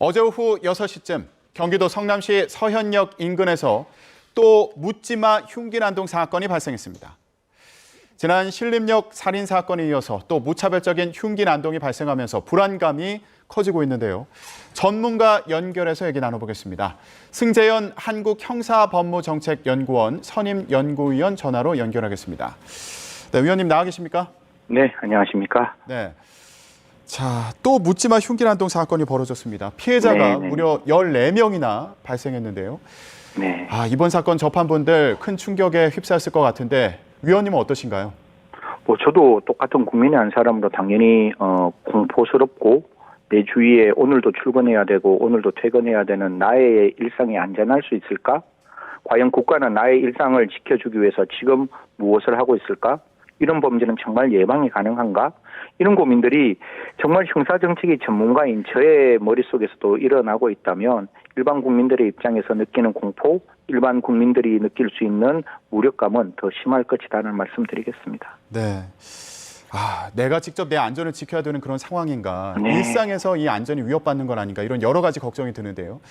어제 오후 6시쯤 경기도 성남시 서현역 인근에서 또 묻지마 흉기난동 사건이 발생했습니다. 지난 신림역 살인 사건에 이어서 또 무차별적인 흉기난동이 발생하면서 불안감이 커지고 있는데요. 전문가 연결해서 얘기 나눠보겠습니다. 승재현 한국형사법무정책연구원 선임연구위원 전화로 연결하겠습니다. 네, 위원님 나와 계십니까? 네, 안녕하십니까? 네. 자, 또 묻지마 흉기난동 사건이 벌어졌습니다. 피해자가 무려 14명이나 발생했는데요. 네. 이번 사건 접한 분들 큰 충격에 휩싸였을 것 같은데 위원님은 어떠신가요? 저도 똑같은 국민의 한 사람으로 당연히 공포스럽고 내 주위에 오늘도 출근해야 되고 오늘도 퇴근해야 되는 나의 일상이 안전할 수 있을까? 과연 국가는 나의 일상을 지켜주기 위해서 지금 무엇을 하고 있을까? 이런 범죄는 정말 예방이 가능한가? 이런 고민들이 정말 형사정책의 전문가인 저의 머릿속에서도 일어나고 있다면 일반 국민들의 입장에서 느끼는 공포, 일반 국민들이 느낄 수 있는 무력감은 더 심할 것이라는 말씀드리겠습니다. 네. 내가 직접 내 안전을 지켜야 되는 그런 상황인가? 네. 일상에서 이 안전이 위협받는 건 아닌가? 이런 여러 가지 걱정이 드는데요.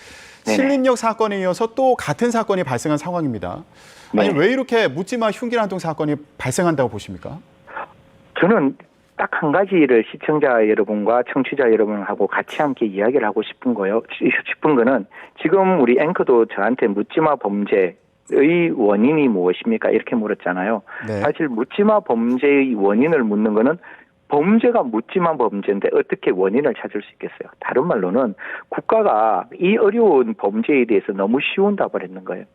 네네. 신림역 사건에 이어서 또 같은 사건이 발생한 상황입니다. 아니, 왜 이렇게 묻지마 흉기난동 사건이 발생한다고 보십니까? 저는 딱 한 가지를 시청자 여러분과 청취자 여러분하고 같이 함께 이야기를 하고 싶은 거는 지금 우리 앵커도 저한테 묻지마 범죄의 원인이 무엇입니까? 이렇게 물었잖아요. 네. 사실 묻지마 범죄의 원인을 묻는 거는 범죄가 묻지마 범죄인데 어떻게 원인을 찾을 수 있겠어요? 다른 말로는 국가가 이 어려운 범죄에 대해서 너무 쉬운 답을 했는 거예요.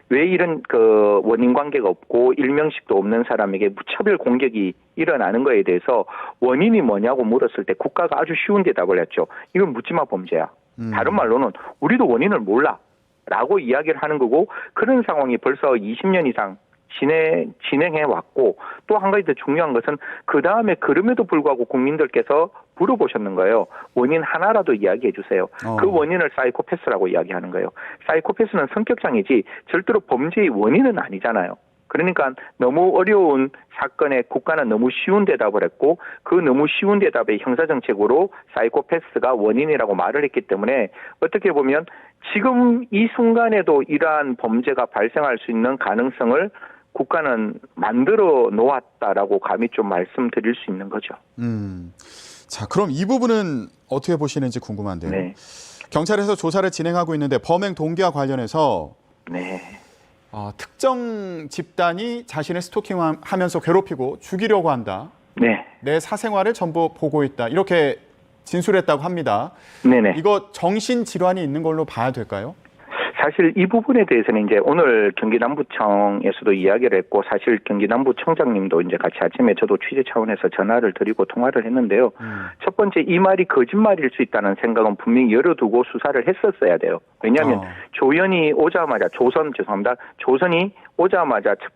왜 이런 원인 관계가 없고 일명식도 없는 사람에게 무차별 공격이 일어나는 거에 대해서 원인이 뭐냐고 물었을 때 국가가 아주 쉬운 대답을 했죠. 이건 묻지마 범죄야. 다른 말로는 우리도 원인을 몰라 라고 이야기를 하는 거고, 그런 상황이 벌써 20년 이상 진행해 왔고, 또 한 가지 더 중요한 것은 그 다음에 그럼에도 불구하고 국민들께서 물어보셨는 거예요. 원인 하나라도 이야기해 주세요. 그 원인을 사이코패스라고 이야기하는 거예요. 사이코패스는 성격장애지 절대로 범죄의 원인은 아니잖아요. 그러니까 너무 어려운 사건에 국가는 너무 쉬운 대답을 했고, 그 너무 쉬운 대답에 형사정책으로 사이코패스가 원인이라고 말을 했기 때문에 어떻게 보면 지금 이 순간에도 이러한 범죄가 발생할 수 있는 가능성을 국가는 만들어 놓았다라고 감히 좀 말씀드릴 수 있는 거죠. 자, 그럼 이 부분은 어떻게 보시는지 궁금한데요. 네. 경찰에서 조사를 진행하고 있는데 범행 동기와 관련해서 네. 특정 집단이 자신을 스토킹하면서 괴롭히고 죽이려고 한다. 네. 내 사생활을 전부 보고 있다. 이렇게 진술했다고 합니다. 네네. 이거 정신질환이 있는 걸로 봐야 될까요? 사실 이 부분에 대해서는 이제 오늘 경기남부청에서도 이야기를 했고, 사실 경기남부청장님도 이제 같이 아침에 저도 취재 차원에서 전화를 드리고 통화를 했는데요. 첫 번째, 이 말이 거짓말일 수 있다는 생각은 분명히 열어두고 수사를 했었어야 돼요. 왜냐하면 조선이 오자마자 첫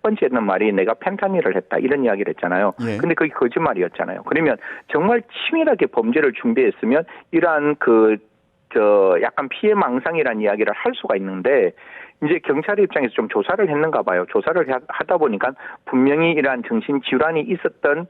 번째 했는 말이 내가 펜타닐을 했다 이런 이야기를 했잖아요. 근데 그게 거짓말이었잖아요. 그러면 정말 치밀하게 범죄를 준비했으면 이러한 약간 피해망상이라는 이야기를 할 수가 있는데, 이제 경찰의 입장에서 좀 조사를 했는가 봐요. 조사를 하다 보니까 분명히 이러한 정신질환이 있었던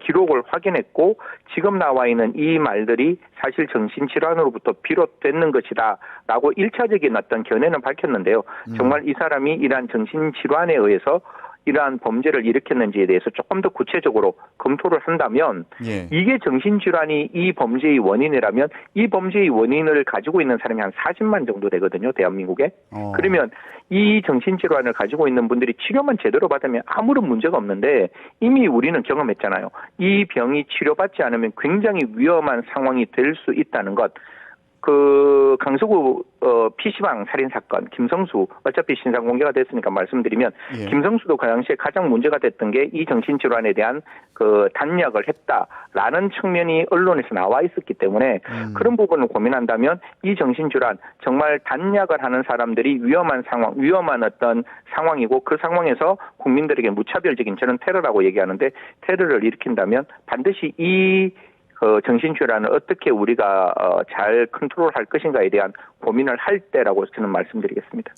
기록을 확인했고, 지금 나와 있는 이 말들이 사실 정신질환으로부터 비롯되는 것이다 라고 1차적인 어떤 견해는 밝혔는데요. 정말 이 사람이 이러한 정신질환에 의해서 이러한 범죄를 일으켰는지에 대해서 조금 더 구체적으로 검토를 한다면, 이게 정신질환이 이 범죄의 원인이라면 이 범죄의 원인을 가지고 있는 사람이 한 40만 정도 되거든요, 대한민국에. 그러면 이 정신질환을 가지고 있는 분들이 치료만 제대로 받으면 아무런 문제가 없는데, 이미 우리는 경험했잖아요. 이 병이 치료받지 않으면 굉장히 위험한 상황이 될 수 있다는 것. 강서구 PC방 살인 사건, 김성수, 어차피 신상 공개가 됐으니까 말씀드리면, 김성수도 그 당시에 가장 문제가 됐던 게 이 정신질환에 대한 단약을 했다라는 측면이 언론에서 나와 있었기 때문에, 그런 부분을 고민한다면 이 정신질환, 정말 단약을 하는 사람들이 위험한 어떤 상황이고, 그 상황에서 국민들에게 무차별적인, 저는 테러라고 얘기하는데, 테러를 일으킨다면 반드시 이 정신질환을 어떻게 우리가 잘 컨트롤할 것인가에 대한 고민을 할 때라고 저는 말씀드리겠습니다.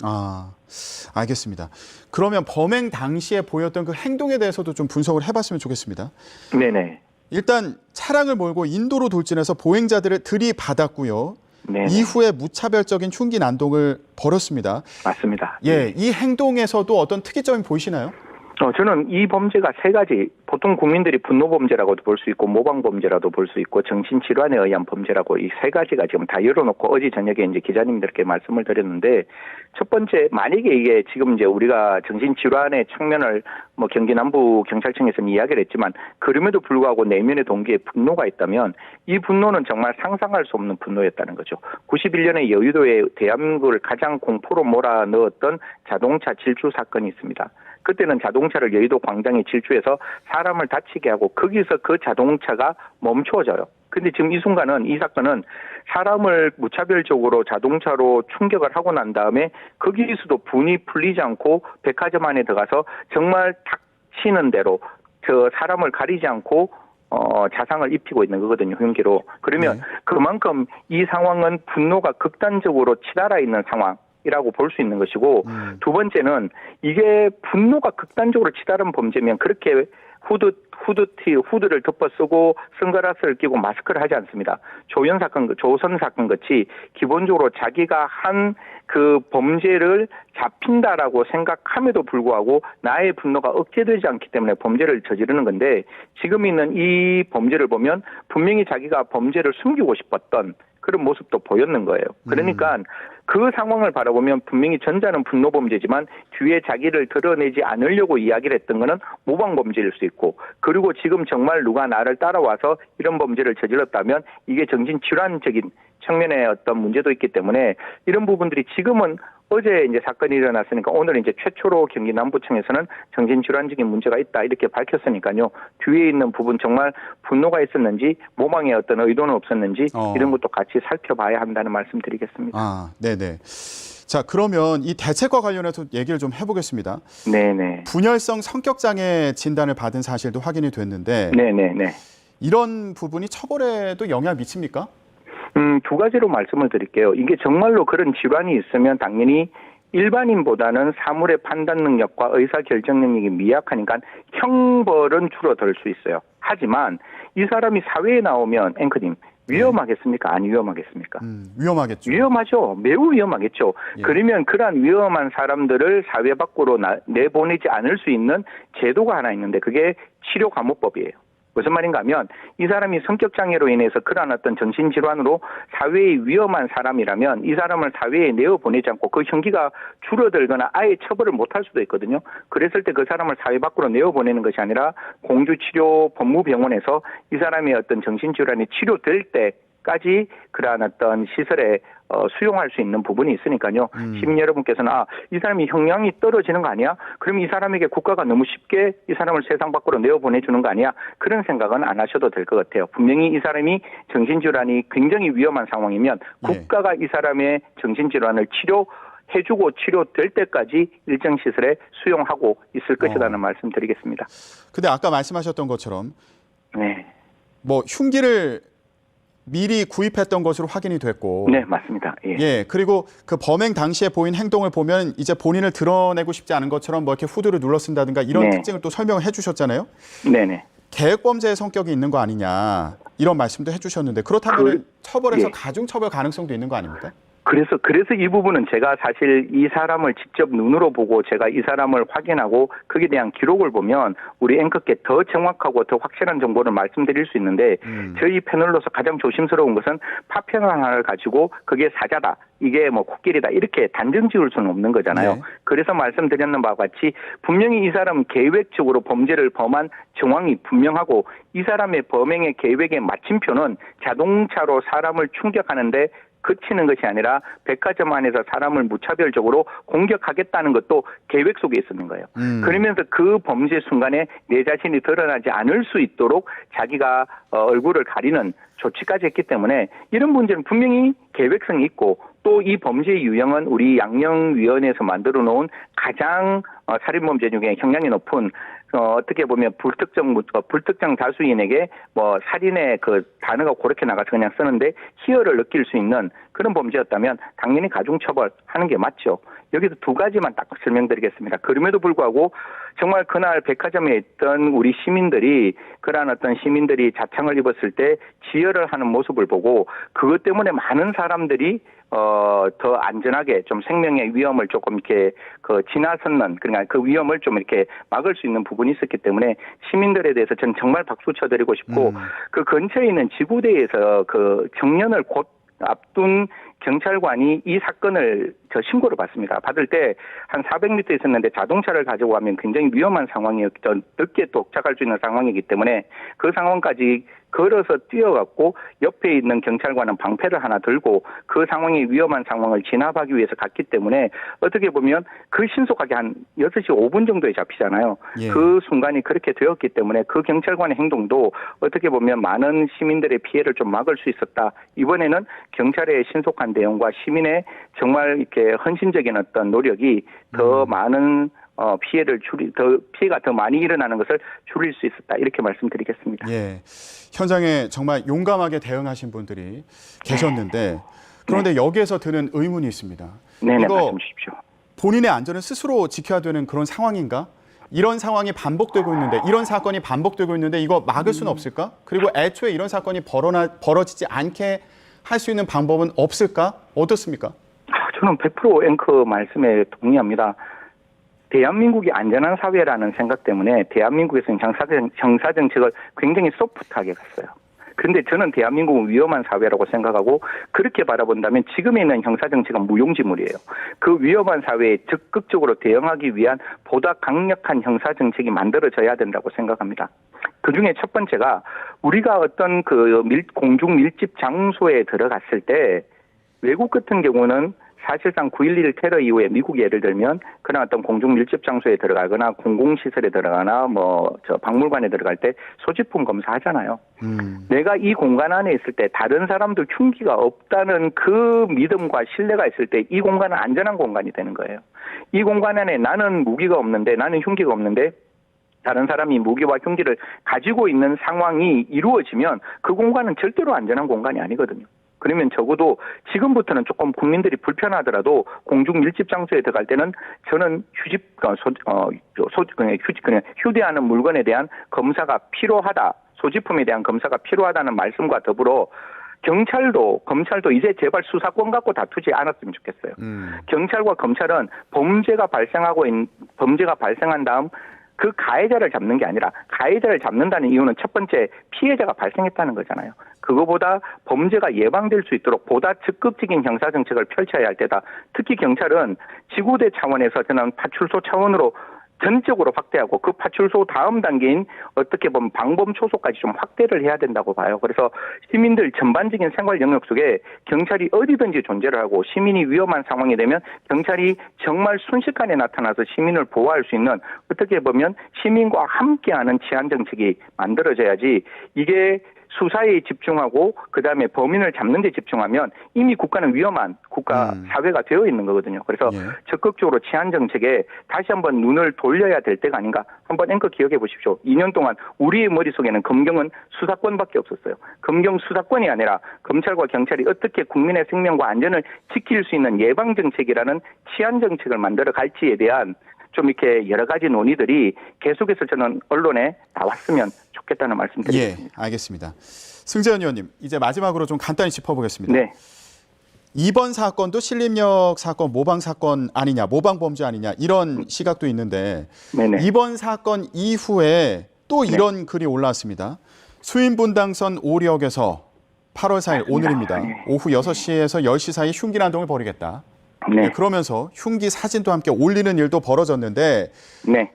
알겠습니다. 그러면 범행 당시에 보였던 그 행동에 대해서도 좀 분석을 해봤으면 좋겠습니다. 네네. 일단 차량을 몰고 인도로 돌진해서 보행자들을 들이받았고요. 네. 이후에 무차별적인 흉기 난동을 벌였습니다. 맞습니다. 예, 이 행동에서도 어떤 특이점이 보이시나요? 저는 이 범죄가 세 가지, 보통 국민들이 분노범죄라고도 볼 수 있고 모방범죄라도 볼 수 있고 정신질환에 의한 범죄라고 이 세 가지가 지금 다 열어놓고 어제 저녁에 이제 기자님들께 말씀을 드렸는데, 첫 번째, 만약에 이게 지금 이제 우리가 정신질환의 측면을 뭐 경기 남부 경찰청에서는 이야기를 했지만 그럼에도 불구하고 내면의 동기에 분노가 있다면 이 분노는 정말 상상할 수 없는 분노였다는 거죠. 91년에 여의도에 대한민국을 가장 공포로 몰아넣었던 자동차 질주 사건이 있습니다. 그때는 자동차를 여의도 광장에 질주해서 사람을 다치게 하고 거기서 그 자동차가 멈추어져요. 근데 지금 이 순간은, 이 사건은 사람을 무차별적으로 자동차로 충격을 하고 난 다음에 거기에서도 분이 풀리지 않고 백화점 안에 들어가서 정말 닥치는 대로 저 사람을 가리지 않고 자상을 입히고 있는 거거든요, 흉기로. 그러면 그만큼 이 상황은 분노가 극단적으로 치달아 있는 상황이라고 볼 수 있는 것이고, 두 번째는 이게 분노가 극단적으로 치달은 범죄면 그렇게 후드를 덮어 쓰고 선글라스를 끼고 마스크를 하지 않습니다. 조선 사건 같이 기본적으로 자기가 한 그 범죄를 잡힌다라고 생각함에도 불구하고 나의 분노가 억제되지 않기 때문에 범죄를 저지르는 건데, 지금 있는 이 범죄를 보면 분명히 자기가 범죄를 숨기고 싶었던 그런 모습도 보였는 거예요. 그러니까 그 상황을 바라보면 분명히 전자는 분노범죄지만 뒤에 자기를 드러내지 않으려고 이야기를 했던 거는 모방범죄일 수 있고, 그리고 지금 정말 누가 나를 따라와서 이런 범죄를 저질렀다면 이게 정신질환적인 측면의 어떤 문제도 있기 때문에 이런 부분들이 지금은 어제 이제 사건이 일어났으니까 오늘 이제 최초로 경기 남부청에서는 정신질환적인 문제가 있다 이렇게 밝혔으니까요. 뒤에 있는 부분 정말 분노가 있었는지 모방의 어떤 의도는 없었는지 이런 것도 같이 살펴봐야 한다는 말씀드리겠습니다. 아, 네네. 자, 그러면 이 대책과 관련해서 얘기를 좀 해보겠습니다. 네네. 분열성 성격장애 진단을 받은 사실도 확인이 됐는데, 네네네. 이런 부분이 처벌에도 영향을 미칩니까? 두 가지로 말씀을 드릴게요. 이게 정말로 그런 질환이 있으면 당연히 일반인보다는 사물의 판단 능력과 의사 결정 능력이 미약하니까 형벌은 줄어들 수 있어요. 하지만 이 사람이 사회에 나오면 앵커님 위험하겠습니까? 안 위험하겠습니까? 위험하겠죠. 위험하죠. 매우 위험하겠죠. 예. 그러면 그러한 위험한 사람들을 사회 밖으로 내보내지 않을 수 있는 제도가 하나 있는데 그게 치료감호법이에요. 무슨 말인가 하면 이 사람이 성격장애로 인해서 그러한 어떤 정신질환으로 사회에 위험한 사람이라면 이 사람을 사회에 내어보내지 않고 그 형기가 줄어들거나 아예 처벌을 못할 수도 있거든요. 그랬을 때 그 사람을 사회 밖으로 내어보내는 것이 아니라 공주치료 법무병원에서 이 사람의 어떤 정신질환이 치료될 때까지 그러한 어떤 시설에 수용할 수 있는 부분이 있으니까요. 시민 여러분께서는 이 사람이 형량이 떨어지는 거 아니야? 그럼 이 사람에게 국가가 너무 쉽게 이 사람을 세상 밖으로 내어보내주는 거 아니야? 그런 생각은 안 하셔도 될 것 같아요. 분명히 이 사람이 정신질환이 굉장히 위험한 상황이면 국가가 이 사람의 정신질환을 해주고 치료될 때까지 일정 시설에 수용하고 있을 것이라는 말씀 드리겠습니다. 근데 아까 말씀하셨던 것처럼 네. 뭐 흉기를 미리 구입했던 것으로 확인이 됐고, 네, 맞습니다. 예. 예, 그리고 그 범행 당시에 보인 행동을 보면 이제 본인을 드러내고 싶지 않은 것처럼 뭐 이렇게 후드를 눌러 쓴다든가 이런 특징을 또 설명을 해주셨잖아요. 네네. 계획범죄의 성격이 있는 거 아니냐 이런 말씀도 해주셨는데, 그렇다면 처벌에서 가중처벌 가능성도 있는 거 아닙니까? 그래서 이 부분은 제가 사실 이 사람을 직접 눈으로 보고 제가 이 사람을 확인하고 거기에 대한 기록을 보면 우리 앵커께 더 정확하고 더 확실한 정보를 말씀드릴 수 있는데 저희 패널로서 가장 조심스러운 것은 파편 하나를 가지고 그게 사자다, 이게 뭐 코끼리다 이렇게 단정 지을 수는 없는 거잖아요. 네. 그래서 말씀드렸는 바와 같이 분명히 이 사람은 계획적으로 범죄를 범한 정황이 분명하고 이 사람의 범행의 계획의 마침표는 자동차로 사람을 충격하는데 그치는 것이 아니라 백화점 안에서 사람을 무차별적으로 공격하겠다는 것도 계획 속에 있었는 거예요. 그러면서 그 범죄 순간에 내 자신이 드러나지 않을 수 있도록 자기가 얼굴을 가리는 조치까지 했기 때문에 이런 문제는 분명히 계획성이 있고, 또 이 범죄의 유형은 우리 양형위원회에서 만들어 놓은 가장 살인범죄 중에 형량이 높은 어떻게 보면 불특정 다수인에게 뭐 살인의 그 단어가 그렇게 나가서 그냥 쓰는데 희열을 느낄 수 있는 그런 범죄였다면 당연히 가중처벌하는 게 맞죠. 여기서 두 가지만 딱 설명드리겠습니다. 그럼에도 불구하고 정말 그날 백화점에 있던 우리 시민들이 그러한 어떤 시민들이 자창을 입었을 때 지혈을 하는 모습을 보고 그것 때문에 많은 사람들이 더 안전하게 좀 생명의 위험을 조금 이렇게 지나섰는 그러니까 그 위험을 좀 이렇게 막을 수 있는 부분이 있었기 때문에 시민들에 대해서 저는 정말 박수 쳐드리고 싶고 그 근처에 있는 지구대에서 그 정년을 곧 앞둔 경찰관이 이 사건을 신고를 받습니다. 받을 때 한 400m 있었는데 자동차를 가지고 가면 굉장히 위험한 상황이었던 늦게 도착할 수 있는 상황이기 때문에 그 상황까지 걸어서 뛰어갔고 옆에 있는 경찰관은 방패를 하나 들고 그 상황이 위험한 상황을 진압하기 위해서 갔기 때문에 어떻게 보면 그 신속하게 한 6시 5분 정도에 잡히잖아요. 예. 그 순간이 그렇게 되었기 때문에 그 경찰관의 행동도 어떻게 보면 많은 시민들의 피해를 좀 막을 수 있었다. 이번에는 경찰의 신속한 대응과 시민의 정말 이렇게 헌신적인 어떤 노력이 더 많은 피해가 더 많이 일어나는 것을 줄일 수 있었다. 이렇게 말씀드리겠습니다. 예. 현장에 정말 용감하게 대응하신 분들이 계셨는데 그런데 여기에서 드는 의문이 있습니다. 네네, 이거 말씀 주십시오. 본인의 안전을 스스로 지켜야 되는 그런 상황인가? 이런 상황이 반복되고 있는데 이런 사건이 반복되고 있는데 이거 막을 수는 없을까? 그리고 애초에 이런 사건이 벌어지지 않게 할 수 있는 방법은 없을까? 어떻습니까? 저는 100% 앵커 말씀에 동의합니다. 대한민국이 안전한 사회라는 생각 때문에 대한민국에서는 형사정책을 굉장히 소프트하게 갔어요. 그런데 저는 대한민국은 위험한 사회라고 생각하고 그렇게 바라본다면 지금에 있는 형사정책은 무용지물이에요. 그 위험한 사회에 적극적으로 대응하기 위한 보다 강력한 형사정책이 만들어져야 된다고 생각합니다. 그중에 첫 번째가 우리가 어떤 공중 밀집 장소에 들어갔을 때 외국 같은 경우는 사실상 9.11 테러 이후에 미국이 예를 들면 그런 어떤 공중 밀집 장소에 들어가거나 공공시설에 들어가나 박물관에 들어갈 때 소지품 검사하잖아요. 내가 이 공간 안에 있을 때 다른 사람도 흉기가 없다는 그 믿음과 신뢰가 있을 때 이 공간은 안전한 공간이 되는 거예요. 이 공간 안에 나는 무기가 없는데 나는 흉기가 없는데 다른 사람이 무기와 흉기를 가지고 있는 상황이 이루어지면 그 공간은 절대로 안전한 공간이 아니거든요. 그러면 적어도 지금부터는 조금 국민들이 불편하더라도 공중 밀집 장소에 들어갈 때는 저는 휴대하는 물건에 대한 검사가 필요하다. 소지품에 대한 검사가 필요하다는 말씀과 더불어 검찰도 이제 제발 수사권 갖고 다투지 않았으면 좋겠어요. 경찰과 검찰은 범죄가 발생한 다음 그 가해자를 잡는 게 아니라 가해자를 잡는다는 이유는 첫 번째 피해자가 발생했다는 거잖아요. 그거보다 범죄가 예방될 수 있도록 보다 적극적인 형사정책을 펼쳐야 할 때다. 특히 경찰은 지구대 차원에서 저는 파출소 차원으로 전적으로 확대하고 그 파출소 다음 단계인 어떻게 보면 방범 초소까지 좀 확대를 해야 된다고 봐요. 그래서 시민들 전반적인 생활 영역 속에 경찰이 어디든지 존재를 하고 시민이 위험한 상황이 되면 경찰이 정말 순식간에 나타나서 시민을 보호할 수 있는 어떻게 보면 시민과 함께하는 치안 정책이 만들어져야지 이게 수사에 집중하고 그다음에 범인을 잡는 데 집중하면 이미 국가는 위험한 사회가 되어 있는 거거든요. 그래서 적극적으로 치안 정책에 다시 한번 눈을 돌려야 될 때가 아닌가. 한번 앵커 기억해 보십시오. 2년 동안 우리의 머릿속에는 검경은 수사권밖에 없었어요. 검경 수사권이 아니라 검찰과 경찰이 어떻게 국민의 생명과 안전을 지킬 수 있는 예방 정책이라는 치안 정책을 만들어 갈지에 대한 좀 이렇게 여러 가지 논의들이 계속해서 저는 언론에 나왔으면 좋겠다는 말씀드리겠습니다. 예, 알겠습니다. 승재현 의원님, 이제 마지막으로 좀 간단히 짚어보겠습니다. 네. 이번 사건도 신림역 사건 모방 사건 아니냐, 모방 범죄 아니냐 이런 시각도 있는데 네네. 이번 사건 이후에 또 이런 글이 올라왔습니다. 수인분당선 오리역에서 8월 4일 오늘입니다. 오후 6시에서 10시 사이 흉기 난동을 벌이겠다. 네. 그러면서 흉기 사진도 함께 올리는 일도 벌어졌는데 네.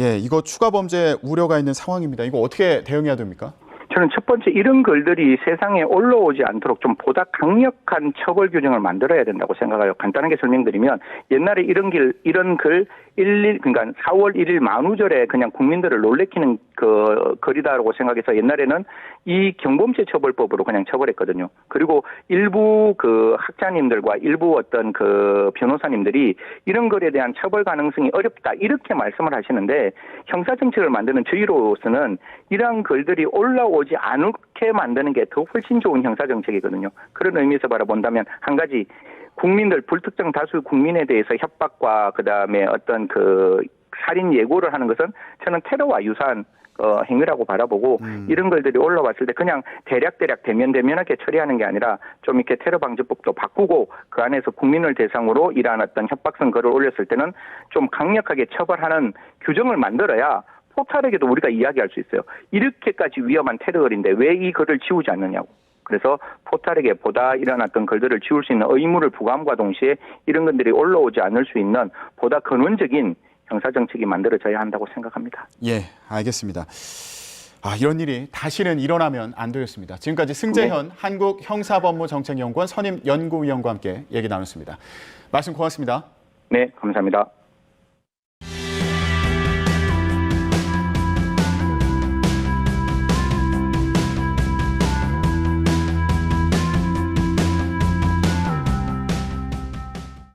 예, 이거 추가 범죄 우려가 있는 상황입니다. 이거 어떻게 대응해야 됩니까? 저는 첫 번째 이런 글들이 세상에 올라오지 않도록 좀 보다 강력한 처벌 규정을 만들어야 된다고 생각해요. 간단하게 설명드리면 옛날에 이런 글 그러니까 4월 1일 만우절에 그냥 국민들을 놀래키는 그 글이다라고 생각해서 옛날에는 이 경범죄 처벌법으로 그냥 처벌했거든요. 그리고 일부 그 학자님들과 일부 어떤 그 변호사님들이 이런 글에 대한 처벌 가능성이 어렵다 이렇게 말씀을 하시는데 형사정책을 만드는 저희로서는 이러한 글들이 올라오지 올라오지 않게 만드는 게 더 훨씬 좋은 형사정책이거든요. 그런 의미에서 바라본다면 한 가지 국민들 불특정 다수 국민에 대해서 협박과 그다음에 어떤 그 살인 예고를 하는 것은 저는 테러와 유사한 행위라고 바라보고 이런 것들이 올라왔을 때 그냥 대략 대면하게 처리하는 게 아니라 좀 이렇게 테러 방지법도 바꾸고 그 안에서 국민을 대상으로 이러한 어떤 협박성 글을 올렸을 때는 좀 강력하게 처벌하는 규정을 만들어야 포탈에게도 우리가 이야기할 수 있어요. 이렇게까지 위험한 테러글인데 왜 이 글을 지우지 않느냐고. 그래서 포탈에게 보다 이런 어떤 글들을 지울 수 있는 의무를 부과함과 동시에 이런 것들이 올라오지 않을 수 있는 보다 근원적인 형사정책이 만들어져야 한다고 생각합니다. 예, 알겠습니다. 이런 일이 다시는 일어나면 안 되겠습니다. 지금까지 승재현 한국형사법무정책연구원 선임 연구위원과 함께 얘기 나눴습니다. 말씀 고맙습니다. 네, 감사합니다.